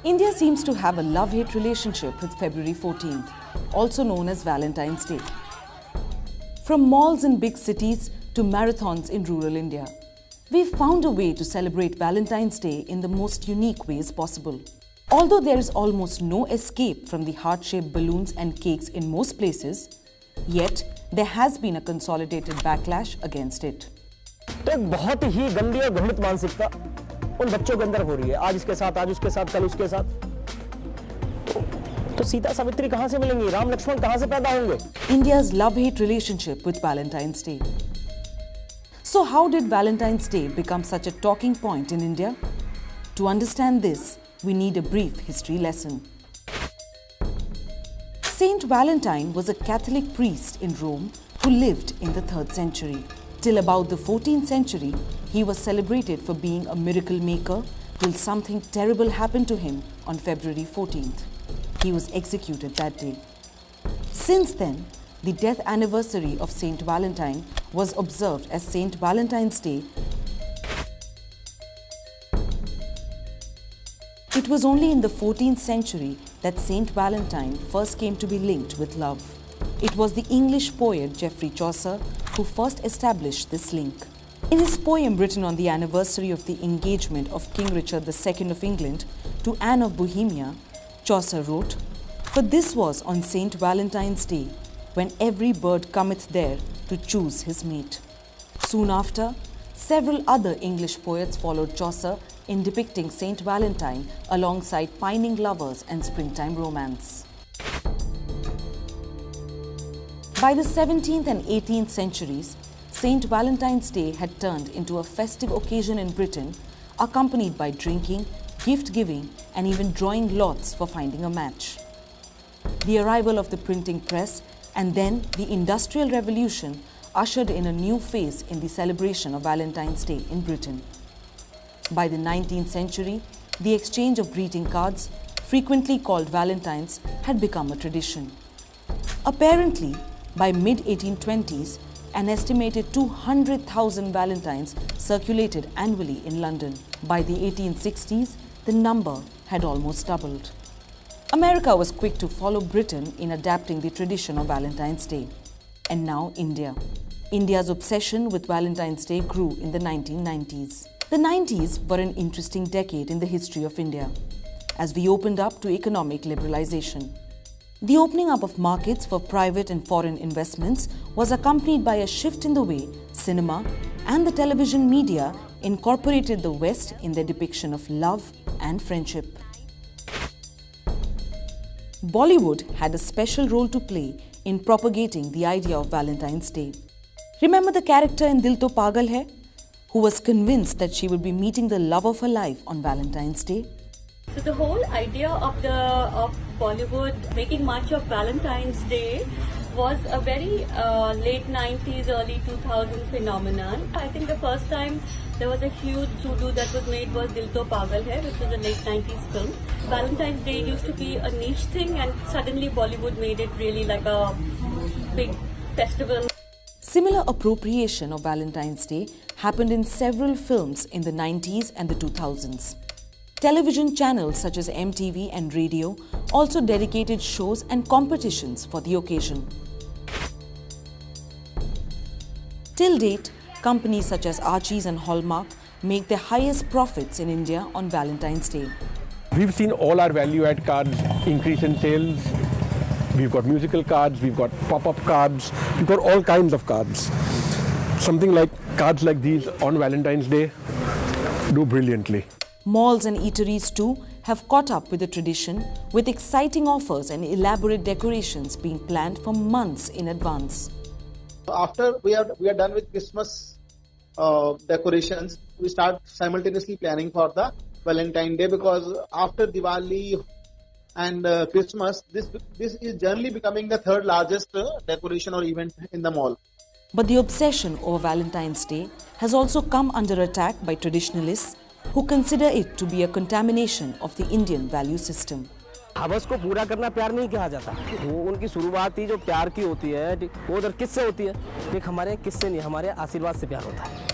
India seems to have a love-hate relationship with February 14th, also known as Valentine's Day. From malls in big cities to marathons in rural India, we've found a way to celebrate Valentine's Day in the most unique ways possible. Although there is almost no escape from the heart-shaped balloons and cakes in most places, yet there has been a consolidated backlash against it. तो एक बहुत ही गंदी और घृणित मानसिकता उन बच्चों के अंदर हो रही है, आज इसके साथ, आज उसके साथ, कल उसके साथ। तो सीता सावित्री कहां से मिलेंगी, राम लक्ष्मण कहां से पैदा होंगे? India's love-hate relationship with Valentine's Day. So how did Valentine's Day become such a talking point in India? To understand this, we need a brief history lesson. Saint Valentine was a Catholic priest in Rome who lived in the 3rd century. Till about the 14th century, he was celebrated for being a miracle maker till something terrible happened to him on February 14th. He was executed that day. Since then, the death anniversary of Saint Valentine was observed as Saint Valentine's Day. It was only in the 14th century that Saint Valentine first came to be linked with love. It was the English poet Geoffrey Chaucer who first established this link. In his poem written on the anniversary of the engagement of King Richard II of England to Anne of Bohemia, Chaucer wrote, "For this was on Saint Valentine's Day, when every bird cometh there to choose his mate." Soon after, several other English poets followed Chaucer in depicting Saint Valentine alongside pining lovers and springtime romance. By the 17th and 18th centuries, Saint Valentine's Day had turned into a festive occasion in Britain, accompanied by drinking, gift-giving, and even drawing lots for finding a match. The arrival of the printing press and then the Industrial Revolution ushered in a new phase in the celebration of Valentine's Day in Britain. By the 19th century, the exchange of greeting cards, frequently called Valentines, had become a tradition. Apparently, by mid-1820s, an estimated 200,000 Valentines circulated annually in London. By the 1860s, the number had almost doubled. America was quick to follow Britain in adapting the tradition of Valentine's Day. And now India. India's obsession with Valentine's Day grew in the 1990s. The 90s were an interesting decade in the history of India, as we opened up to economic liberalization. The opening up of markets for private and foreign investments was accompanied by a shift in the way cinema and the television media incorporated the West in their depiction of love and friendship. Bollywood had a special role to play in propagating the idea of Valentine's Day. Remember the character in Dil To Pagal Hai, who was convinced that she would be meeting the love of her life on Valentine's Day? So the whole idea of Bollywood making much of Valentine's Day was a very late 90s, early 2000s phenomenon. I think the first time there was a huge to-do that was made was Dil To Pagal Hai, which was a late 90s film. Valentine's Day used to be a niche thing, and suddenly Bollywood made it really like a big festival. Similar appropriation of Valentine's Day happened in several films in the 90s and the 2000s. Television channels such as MTV and radio also dedicated shows and competitions for the occasion. Till date, companies such as Archie's and Hallmark make their highest profits in India on Valentine's Day. We've seen all our value-add cards increase in sales. We've got musical cards, we've got pop-up cards, we've got all kinds of cards. Something like cards like these on Valentine's Day do brilliantly. Malls and eateries too have caught up with the tradition, with exciting offers and elaborate decorations being planned for months in advance. After we are done with Christmas decorations, we start simultaneously planning for the Valentine Day, because after Diwali and Christmas, this is generally becoming the third largest decoration or event in the mall. But the obsession over Valentine's Day has also come under attack by traditionalists who consider it to be a contamination of the Indian value system. हवस को पूरा करना प्यार नहीं कहा जाता। वो उनकी शुरुआत ही जो प्यार की होती है, वो उधर किससे होती है? देख, हमारे किससे नहीं, हमारे आशीर्वाद से प्यार होता है।